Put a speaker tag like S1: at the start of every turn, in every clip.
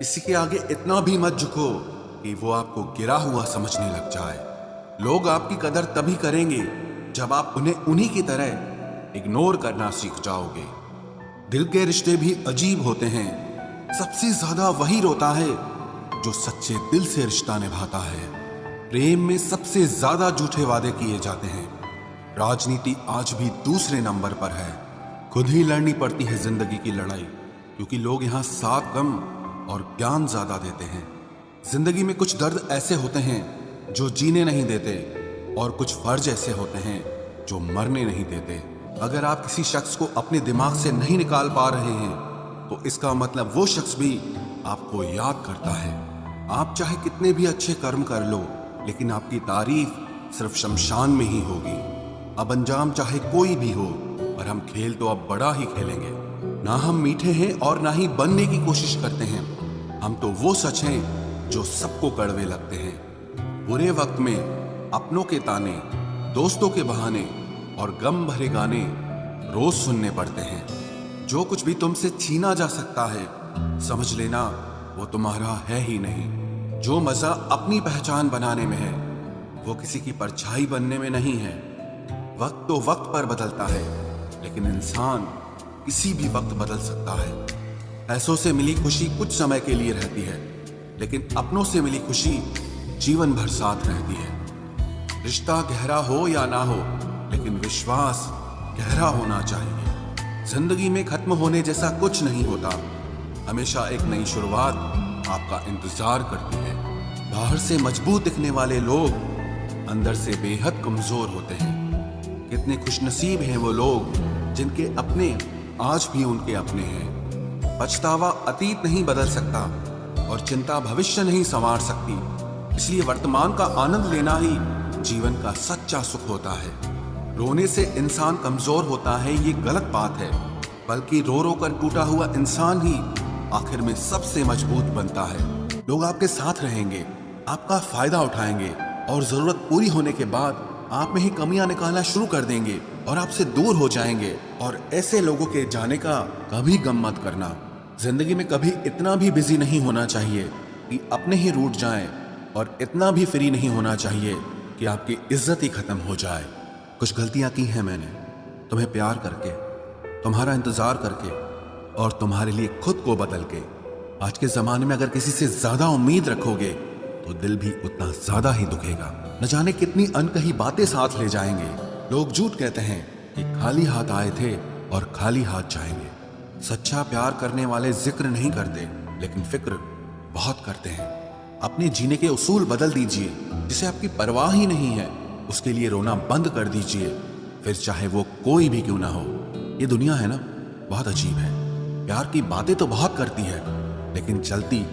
S1: किसी के आगे इतना भी मत झुको कि वो आपको गिरा हुआ समझने लग जाए। लोग आपकी कदर तभी करेंगे जब आप उन्हें उन्हीं की तरह इग्नोर करना सीख जाओगे। दिल के रिश्ते भी अजीब होते हैं। सबसे ज्यादा वही रोता है जो सच्चे दिल से रिश्ता निभाता है। प्रेम में सबसे ज्यादा झूठे वादे किए जाते हैं। राजनीति आज भी दूसरे नंबर पर है। खुद ही लड़नी पड़ती है जिंदगी की लड़ाई, क्योंकि लोग यहाँ साथ कम और ज्ञान ज्यादा देते हैं। जिंदगी में कुछ दर्द ऐसे होते हैं जो जीने नहीं देते, और कुछ फर्ज ऐसे होते हैं जो मरने नहीं देते। अगर आप किसी शख्स को अपने दिमाग से नहीं निकाल पा रहे हैं तो इसका मतलब वो शख्स भी आपको याद करता है। आप चाहे कितने भी अच्छे कर्म कर लो, लेकिन आपकी तारीफ सिर्फ शमशान में ही होगी। अब अंजाम चाहे कोई भी हो, पर हम खेल तो अब बड़ा ही खेलेंगे। ना हम मीठे हैं और ना ही बनने की कोशिश करते हैं। हम तो वो सच हैं जो सबको कड़वे लगते हैं। बुरे वक्त में अपनों के ताने, दोस्तों के बहाने और गम भरे गाने रोज सुनने पड़ते हैं। जो कुछ भी तुमसे छीना जा सकता है, समझ लेना वो तुम्हारा है ही नहीं। जो मजा अपनी पहचान बनाने में है, वो किसी की परछाई बनने में नहीं है। वक्त तो वक्त पर बदलता है, लेकिन इंसान किसी भी वक्त बदल सकता है। पैसों से मिली खुशी कुछ समय के लिए रहती है, लेकिन अपनों से मिली खुशी जीवन भर साथ रहती है। रिश्ता गहरा हो या ना हो, लेकिन विश्वास गहरा होना चाहिए। जिंदगी में खत्म होने जैसा कुछ नहीं होता। हमेशा एक नई शुरुआत आपका इंतजार करती है। बाहर से मजबूत दिखने वाले लोग अंदर से बेहद कमजोर होते हैं। कितने खुशनसीब हैं वो लोग जिनके अपने आज भी उनके अपने हैं। पछतावा अतीत नहीं बदल सकता और चिंता भविष्य नहीं संवार सकती। इसलिए वर्तमान का आनंद लेना ही जीवन का सच्चा सुख होता है। रोने से इंसान कमजोर होता है ये गलत बात है, बल्कि रो रो कर टूटा हुआ इंसान ही आखिर में सबसे मजबूत बनता है। लोग आपके साथ रहेंगे, आपका फायदा उठाएंगे, और जरूरत पूरी होने के बाद आप में ही कमियां निकालना शुरू कर देंगे और आपसे दूर हो जाएंगे। और ऐसे लोगों के जाने का कभी गम मत करना। जिंदगी में कभी इतना भी बिजी नहीं होना चाहिए कि अपने ही रूठ जाएं, और इतना भी फ्री नहीं होना चाहिए कि आपकी इज्जत ही खत्म हो जाए। कुछ गलतियां की हैं मैंने, तुम्हें प्यार करके, तुम्हारा इंतजार करके, और तुम्हारे लिए खुद को बदल के। आज के जमाने में अगर किसी से ज्यादा उम्मीद रखोगे तो दिल भी उतना ज्यादा ही दुखेगा। न जाने कितनी अनकही बातें साथ ले जाएंगे। लोग झूठ कहते हैं कि खाली हाथ आए थे और खाली हाथ जाएंगे। सच्चा प्यार करने वाले जिक्र नहीं करते, लेकिन फिक्र बहुत करते हैं। अपने जीने के उसूल बदल दीजिए। जिसे आपकी परवाह ही नहीं है, उसके लिए रोना बंद कर दीजिए, फिर चाहे वो कोई भी क्यों ना हो। ये दुनिया है ना, बहुत अजीब है। प्यार की बातें तो बहुत करती है, लेकिन चलती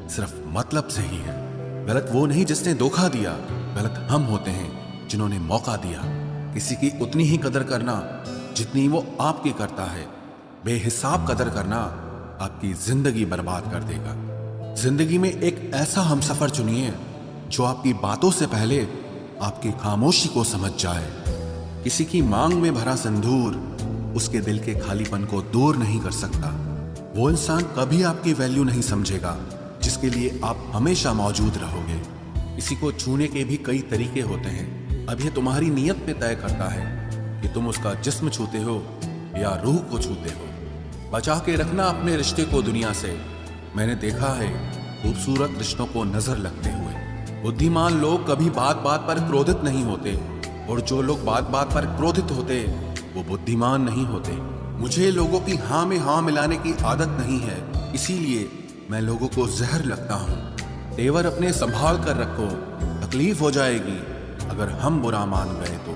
S1: सिर्फ मतलब से ही है। गलत वो नहीं जिसने धोखा दिया, गलत हम होते हैं जिन्होंने मौका दिया। किसी की उतनी ही कदर करना जितनी वो आपकी करता है। बेहिसाब कदर करना आपकी जिंदगी बर्बाद कर देगा। जिंदगी में एक ऐसा हमसफर चुनिए जो आपकी बातों से पहले आपकी खामोशी को समझ जाए। किसी की मांग में भरा सिंदूर उसके दिल के खालीपन को दूर नहीं कर सकता। वो इंसान कभी आपकी वैल्यू नहीं समझेगा जिसके लिए आप हमेशा मौजूद रहोगे। किसी को छूने के भी कई तरीके होते हैं। अब ये तुम्हारी नीयत पे तय करता है कि तुम उसका जिस्म छूते हो या रूह को छूते हो। बचा के रखना अपने रिश्ते को दुनिया से। मैंने देखा है खूबसूरत रिश्तों को नजर लगते हुए। बुद्धिमान लोग कभी बात बात पर क्रोधित नहीं होते, और जो लोग बात बात पर क्रोधित होते वो बुद्धिमान नहीं होते। मुझे लोगों की हाँ में हाँ मिलाने की आदत नहीं है, इसीलिए मैं लोगों को जहर लगता हूँ। तेवर अपने संभाल कर रखो, तकलीफ हो जाएगी अगर हम बुरा मान गए तो।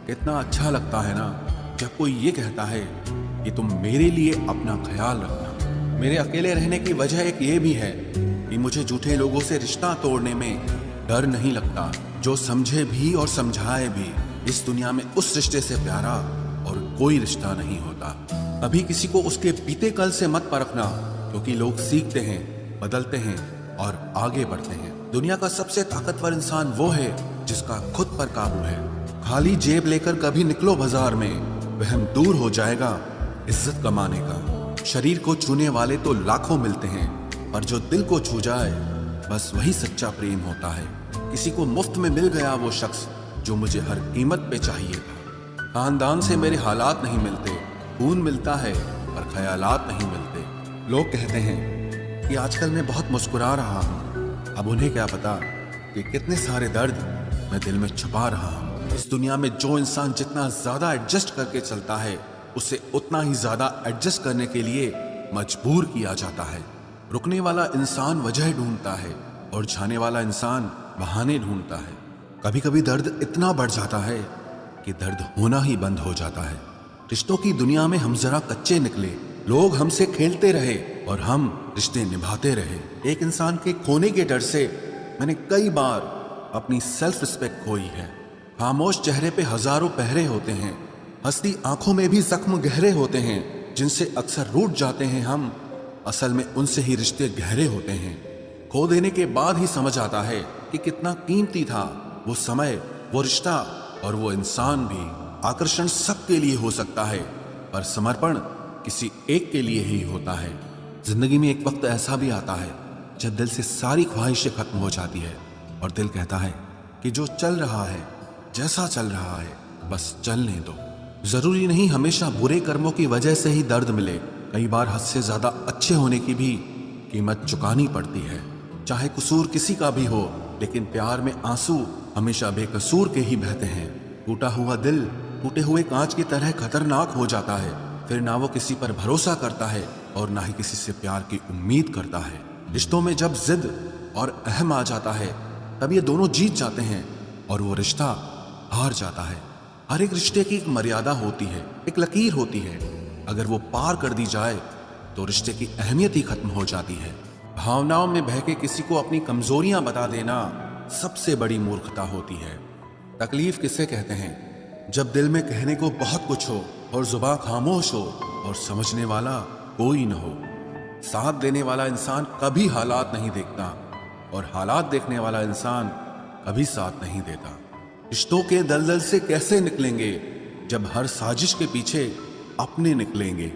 S1: कितना अच्छा लगता है ना जब कोई ये कहता है कि तुम मेरे लिए अपना ख्याल रखना। मेरे अकेले रहने की वजह एक ये भी है कि मुझे झूठे लोगों से रिश्ता तोड़ने में डर नहीं लगता। जो समझे भी और समझाए भी, इस दुनिया में उस रिश्ते से प्यारा और कोई रिश्ता नहीं होता। कभी किसी को उसके बीते कल से मत परखना, क्योंकि लोग सीखते हैं, बदलते हैं और आगे बढ़ते हैं। दुनिया का सबसे ताकतवर इंसान वो है जिसका खुद पर काबू है। खाली जेब लेकर कभी निकलो बाजार में, वहम दूर हो जाएगा इज्जत कमाने का। शरीर को छूने वाले तो लाखों मिलते हैं, पर जो दिल को छू जाए बस वही सच्चा प्रेम होता है। किसी को मुफ्त में मिल गया वो शख्स जो मुझे हर कीमत पे चाहिए था। खानदान से मेरे हालात नहीं मिलते, खून मिलता है पर ख्यालात नहीं मिलते। लोग कहते हैं कि आजकल मैं बहुत मुस्कुरा रहा हूँ, अब उन्हें क्या पता कि कितने सारे दर्द मैं दिल में छुपा रहा हूँ। इस दुनिया में जो इंसान जितना ज्यादा एडजस्ट करके चलता है उसे उतना ही ज्यादा एडजस्ट करने के लिए मजबूर किया जाता है। रुकने वाला इंसान वजह ढूंढता है और जाने वाला इंसान बहाने ढूंढता है। कभी कभी दर्द इतना बढ़ जाता है कि दर्द होना ही बंद हो जाता है। रिश्तों की दुनिया में हम जरा कच्चे निकले, लोग हमसे खेलते रहे और हम रिश्ते निभाते रहे। एक इंसान के खोने के डर से मैंने कई बार अपनी सेल्फ रिस्पेक्ट खोई है। खामोश चेहरे पे हजारों पहरे होते हैं, हंसती आंखों में भी जख्म गहरे होते हैं। जिनसे अक्सर रूठ जाते हैं हम, असल में उनसे ही रिश्ते गहरे होते हैं। खो देने के बाद ही समझ आता है कि कितना कीमती था वो समय, वो रिश्ता और वो इंसान भी। आकर्षण सबके लिए हो सकता है पर समर्पण किसी एक के लिए ही होता है। जिंदगी में एक वक्त ऐसा भी आता है जब दिल से सारी ख्वाहिशें खत्म हो जाती है और दिल कहता है कि जो चल रहा है, जैसा चल रहा है, बस चलने दो। जरूरी नहीं हमेशा बुरे कर्मों की वजह से ही दर्द मिले, कई बार हद से ज्यादा अच्छे होने की भी कीमत चुकानी पड़ती है। चाहे कसूर किसी का भी हो, लेकिन प्यार में आंसू हमेशा बेकसूर के ही बहते हैं। टूटा हुआ दिल टूटे हुए कांच की तरह खतरनाक हो जाता है। फिर ना वो किसी पर भरोसा करता है और ना ही किसी से प्यार की उम्मीद करता है। रिश्तों में जब जिद और अहम आ जाता है तब ये दोनों जीत जाते हैं और वो रिश्ता हार जाता है। हर एक रिश्ते की एक मर्यादा होती है, एक लकीर होती है। अगर वो पार कर दी जाए तो रिश्ते की अहमियत ही खत्म हो जाती है। भावनाओं में बहके किसी को अपनी कमजोरियां बता देना सबसे बड़ी मूर्खता होती है। तकलीफ किसे कहते हैं? जब दिल में कहने को बहुत कुछ हो और जुबान खामोश हो और समझने वाला कोई न हो। साथ देने वाला इंसान कभी हालात नहीं देखता और हालात देखने वाला इंसान कभी साथ नहीं देता। रिश्तों के दलदल से कैसे निकलेंगे जब हर साजिश के पीछे अपने निकलेंगे।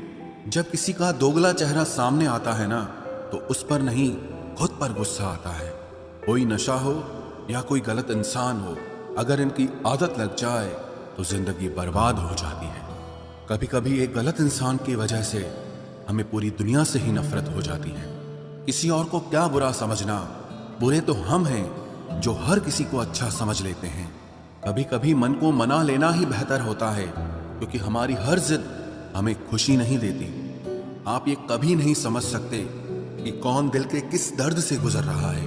S1: जब किसी का दोगला चेहरा सामने आता है ना, तो उस पर नहीं खुद पर गुस्सा आता है। कोई नशा हो या कोई गलत इंसान हो, अगर इनकी आदत लग जाए तो जिंदगी बर्बाद हो जाती है। कभी कभी एक गलत इंसान की वजह से हमें पूरी दुनिया से ही नफरत हो जाती है। किसी और को क्या बुरा समझना, बुरे तो हम हैं जो हर किसी को अच्छा समझ लेते हैं। कभी कभी मन को मना लेना ही बेहतर होता है, क्योंकि हमारी हर जिद हमें खुशी नहीं देती। आप ये कभी नहीं समझ सकते कि कौन दिल के किस दर्द से गुजर रहा है,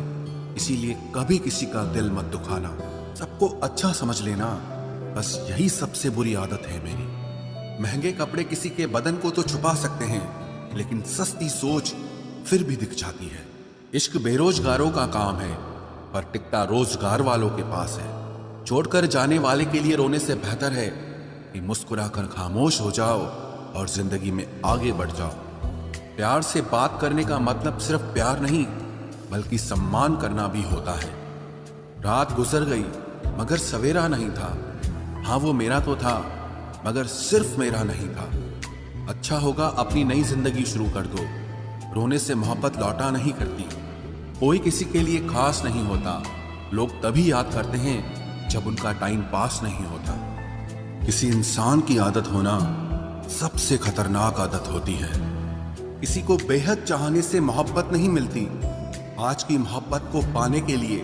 S1: इसीलिए कभी किसी का दिल मत दुखाना, सबको अच्छा समझ लेना। बस यही सबसे बुरी आदत है मेरी। महंगे कपड़े किसी के बदन को तो छुपा सकते हैं, लेकिन सस्ती सोच फिर भी दिख जाती है। इश्क बेरोजगारों का काम है, पर टिकता रोजगार वालों के पास है। छोड़कर जाने वाले के लिए रोने से बेहतर है कि मुस्कुराकर खामोश हो जाओ और जिंदगी में आगे बढ़ जाओ। प्यार से बात करने का मतलब सिर्फ प्यार नहीं, बल्कि सम्मान करना भी होता है। रात गुजर गई मगर सवेरा नहीं था। हाँ, वो मेरा तो था मगर सिर्फ मेरा नहीं था। अच्छा होगा अपनी नई जिंदगी शुरू कर दो। रोने से मोहब्बत लौटा नहीं करती। कोई किसी के लिए खास नहीं होता। लोग तभी याद करते हैं जब उनका टाइम पास नहीं होता। किसी इंसान की आदत होना सबसे खतरनाक आदत होती है। किसी को बेहद चाहने से मोहब्बत नहीं मिलती। आज की मोहब्बत को पाने के लिए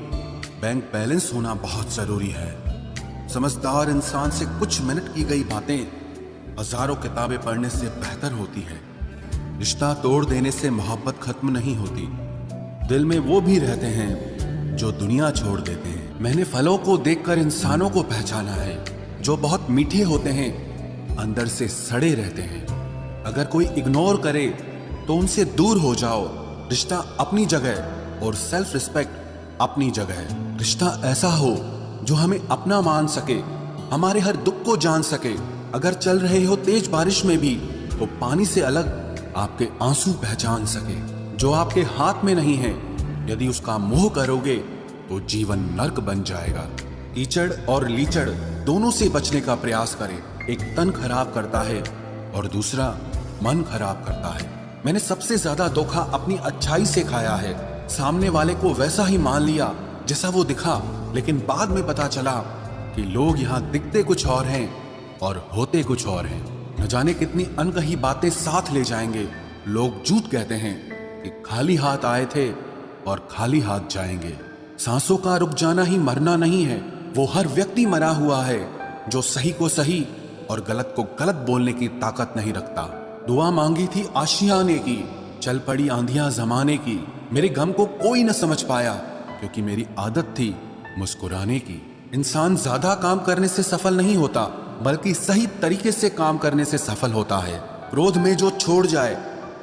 S1: बैंक बैलेंस होना बहुत जरूरी है। समझदार इंसान से कुछ मिनट की गई बातें हजारों किताबें पढ़ने से बेहतर होती है। रिश्ता तोड़ देने से मोहब्बत खत्म नहीं होती। दिल में वो भी रहते हैं जो दुनिया छोड़ देते हैं। मैंने फलों को देखकर इंसानों को पहचाना है, जो बहुत मीठे होते हैं अंदर से सड़े रहते हैं। अगर कोई इग्नोर करे तो उनसे दूर हो जाओ। रिश्ता अपनी जगह और सेल्फ रिस्पेक्ट अपनी जगह। रिश्ता ऐसा हो जो हमें अपना मान सके, हमारे हर दुख को जान सके। अगर चल रहे हो तेज बारिश में भी तो पानी से अलग आपके आंसू पहचान सके। जो आपके हाथ में नहीं है, यदि उसका मोह करोगे तो जीवन नर्क बन जाएगा। कीचड़ और लीचड़ दोनों से बचने का प्रयास करें। एक तन खराब करता है और दूसरा मन खराब करता है। मैंने सबसे ज्यादा धोखा अपनी अच्छाई से खाया है। सामने वाले को वैसा ही मान लिया जैसा वो दिखा, लेकिन बाद में पता चला कि लोग यहाँ दिखते कुछ और हैं और होते कुछ और हैं। न जाने कितनी अनकही बातें साथ ले जाएंगे। लोग झूठ कहते हैं कि खाली हाथ आए थे और खाली हाथ जाएंगे। सांसों का रुक जाना ही मरना नहीं है, वो हर व्यक्ति मरा हुआ है जो सही को सही और गलत को गलत बोलने की ताकत नहीं रखता। दुआ मांगी थी आशियाने की, चल पड़ी आंधियां जमाने की। मेरे गम को कोई न समझ पाया क्योंकि मेरी आदत थी मुस्कुराने की। इंसान ज्यादा काम करने से सफल नहीं होता, बल्कि सही तरीके से काम करने से सफल होता है। क्रोध में जो छोड़ जाए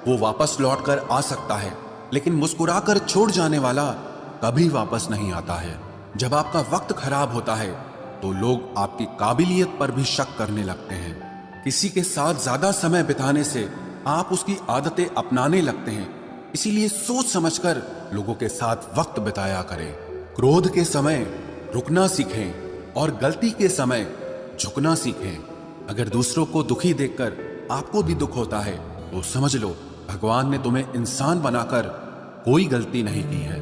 S1: वो वापस लौट कर आ सकता है, लेकिन मुस्कुराकर छोड़ जाने वाला कभी वापस नहीं आता है। जब आपका वक्त खराब होता है तो लोग आपकी काबिलियत पर भी शक करने लगते हैं। किसी के साथ ज्यादा समय बिताने से आप उसकी आदतें अपनाने लगते हैं। इसीलिए सोच समझकर लोगों के साथ वक्त बिताया करें। क्रोध के समय रुकना सीखें और गलती के समय झुकना सीखें। अगर दूसरों को दुखी देखकर आपको भी दुख होता है तो समझ लो भगवान ने तुम्हें इंसान बनाकर कोई गलती नहीं की है।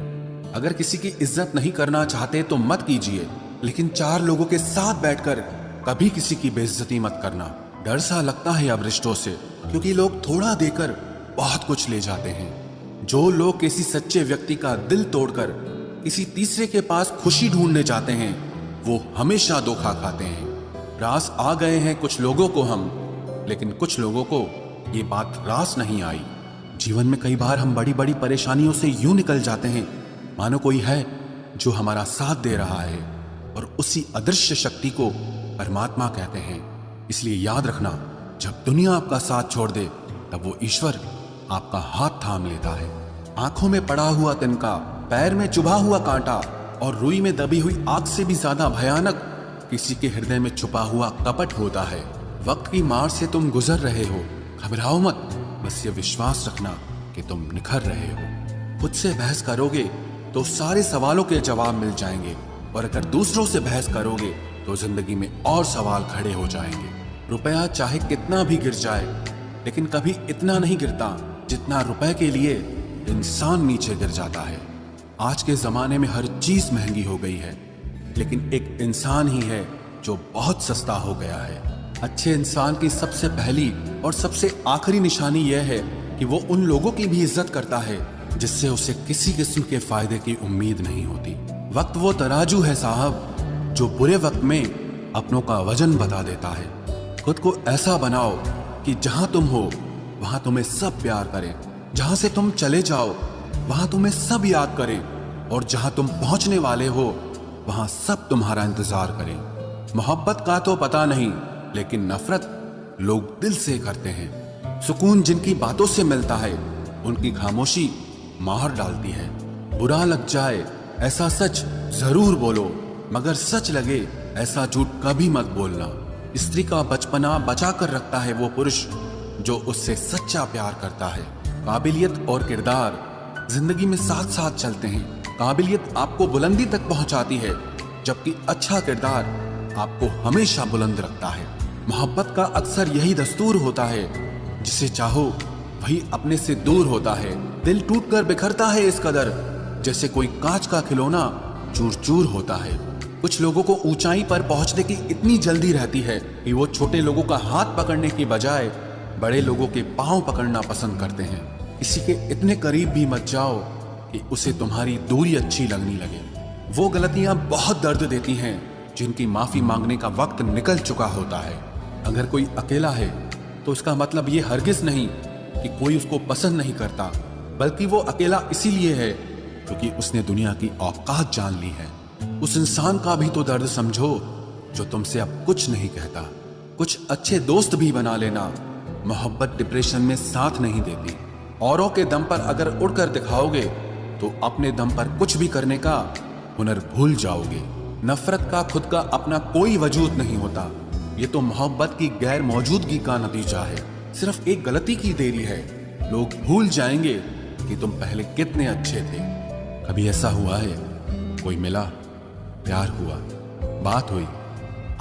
S1: अगर किसी की इज्जत नहीं करना चाहते तो मत कीजिए, लेकिन चार लोगों के साथ बैठकर कभी किसी की बेइज्जती मत करना। डर सा लगता है अब रिश्तों से, क्योंकि लोग थोड़ा देकर बहुत कुछ ले जाते हैं। जो लोग किसी सच्चे व्यक्ति का दिल तोड़कर किसी तीसरे के पास खुशी ढूंढने जाते हैं वो हमेशा धोखा खाते हैं। रास आ गए हैं कुछ लोगों को हम, लेकिन कुछ लोगों को ये बात रास नहीं आई। जीवन में कई बार हम बड़ी बड़ी परेशानियों से यूं निकल जाते हैं मानो कोई है जो हमारा साथ दे रहा है, और उसी अदृश्य शक्ति को परमात्मा कहते हैं। इसलिए याद रखना, जब दुनिया आपका साथ छोड़ दे तब वो ईश्वर आपका हाथ थाम लेता है। आंखों में पड़ा हुआ तिनका, पैर में चुभा हुआ कांटा और रुई में दबी हुई आग से भी ज्यादा भयानक किसी के हृदय में छुपा हुआ कपट होता है। वक्त की मार से तुम गुजर रहे हो, घबराओ मत, बस ये विश्वास रखना कि तुम निखर रहे हो। खुद से बहस करोगे तो सारे सवालों के जवाब मिल जाएंगे, और अगर दूसरों से बहस करोगे तो जिंदगी में और सवाल खड़े हो जाएंगे। रुपया चाहे कितना भी गिर जाए, लेकिन कभी इतना नहीं गिरता जितना रुपए के लिए इंसान नीचे गिर जाता है। आज के जमाने में हर चीज महंगी हो गई है, लेकिन एक इंसान ही है जो बहुत सस्ता हो गया है। अच्छे इंसान की सबसे पहली और सबसे आखिरी निशानी यह है कि वो उन लोगों की भी इज्जत करता है जिससे उसे किसी किस्म के फायदे की उम्मीद नहीं होती। वक्त वो तराजू है साहब जो बुरे वक्त में अपनों का वजन बता देता है। खुद को ऐसा बनाओ कि जहां तुम हो वहां तुम्हें सब प्यार करें, जहां से तुम चले जाओ वहां तुम्हें सब याद करें, और जहां तुम पहुंचने वाले हो वहां सब तुम्हारा इंतजार करें। मोहब्बत का तो पता नहीं, लेकिन नफरत लोग दिल से करते हैं। सुकून जिनकी बातों से मिलता है उनकी खामोशी मार डालती है। बुरा लग जाए ऐसा सच जरूर बोलो, मगर सच लगे ऐसा झूठ कभी मत बोलना। स्त्री का बचपना बचा कर रखता है वो पुरुष जो उससे सच्चा प्यार करता है। काबिलियत और किरदार जिंदगी में साथ साथ चलते हैं। काबिलियत आपको बुलंदी तक पहुंचाती है, जबकि अच्छा किरदार आपको हमेशा बुलंद रखता है। मोहब्बत का अक्सर यही दस्तूर होता है, जिसे चाहो वही अपने से दूर होता है। दिल टूट कर बिखरता है इस कदर, जैसे कोई कांच का खिलौना चूर चूर होता है। कुछ लोगों को ऊंचाई पर पहुंचने की इतनी जल्दी रहती है कि वो छोटे लोगों का हाथ पकड़ने की बजाय बड़े लोगों के पांव पकड़ना पसंद करते हैं। किसी के इतने करीब भी मत जाओ कि उसे तुम्हारी दूरी अच्छी लगने लगे। वो गलतियां बहुत दर्द देती हैं जिनकी माफी मांगने का वक्त निकल चुका होता है। अगर कोई अकेला है तो उसका मतलब ये हरगिज नहीं कि कोई उसको पसंद नहीं करता, बल्कि वो अकेला इसीलिए है क्योंकि उसने दुनिया की औकात जान ली है। उस इंसान का भी तो दर्द समझो जो तुमसे अब कुछ नहीं कहता। कुछ अच्छे दोस्त भी बना लेना। मोहब्बत डिप्रेशन में साथ नहीं देती। औरों के दम पर अगर उड़कर दिखाओगे तो अपने दम पर कुछ भी करने का हुनर भूल जाओगे। नफरत का खुद का अपना कोई वजूद नहीं होता। ये तो मोहब्बत की गैर मौजूदगी का नतीजा है। सिर्फ एक गलती की देरी है। लोग भूल जाएंगे कि तुम पहले कितने अच्छे थे। कभी ऐसा हुआ है कोई मिला, प्यार हुआ, बात हुई,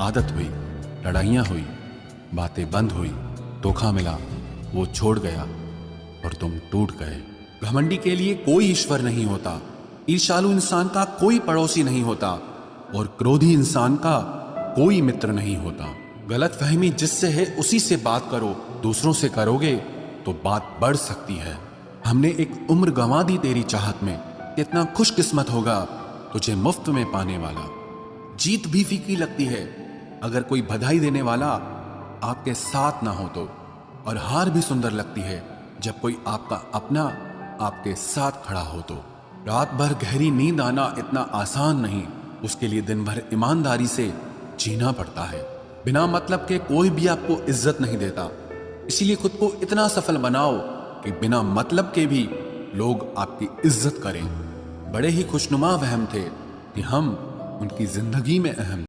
S1: आदत हुई, लड़ाइयाँ हुई, बातें बंद हुई, धोखा मिला, वो छोड़ गया, और तुम टूट गए। घमंडी के लिए कोई ईश्वर नहीं होता, ईर्ष्यालु इंसान का कोई पड़ोसी नहीं होता और क्रोधी इंसान का कोई मित्र नहीं होता। गलत फहमी जिससे है उसी से बात करो, दूसरों से करोगे तो बात बढ़ सकती है। हमने एक उम्र गंवा दी तेरी चाहत में, कितना खुशकिस्मत होगा तुझे मुफ्त में पाने वाला। जीत भी फीकी लगती है अगर कोई बधाई देने वाला आपके साथ ना हो तो, और हार भी सुंदर लगती है जब कोई आपका अपना आपके साथ खड़ा हो तो। रात भर गहरी नींद आना इतना आसान नहीं, उसके लिए दिन भर ईमानदारी से जीना पड़ता है। बिना मतलब के कोई भी आपको इज्जत नहीं देता, इसीलिए खुद को इतना सफल बनाओ कि बिना मतलब के भी लोग आपकी इज्जत करें। बड़े ही खुशनुमा वहम थे कि हम उनकी जिंदगी में अहम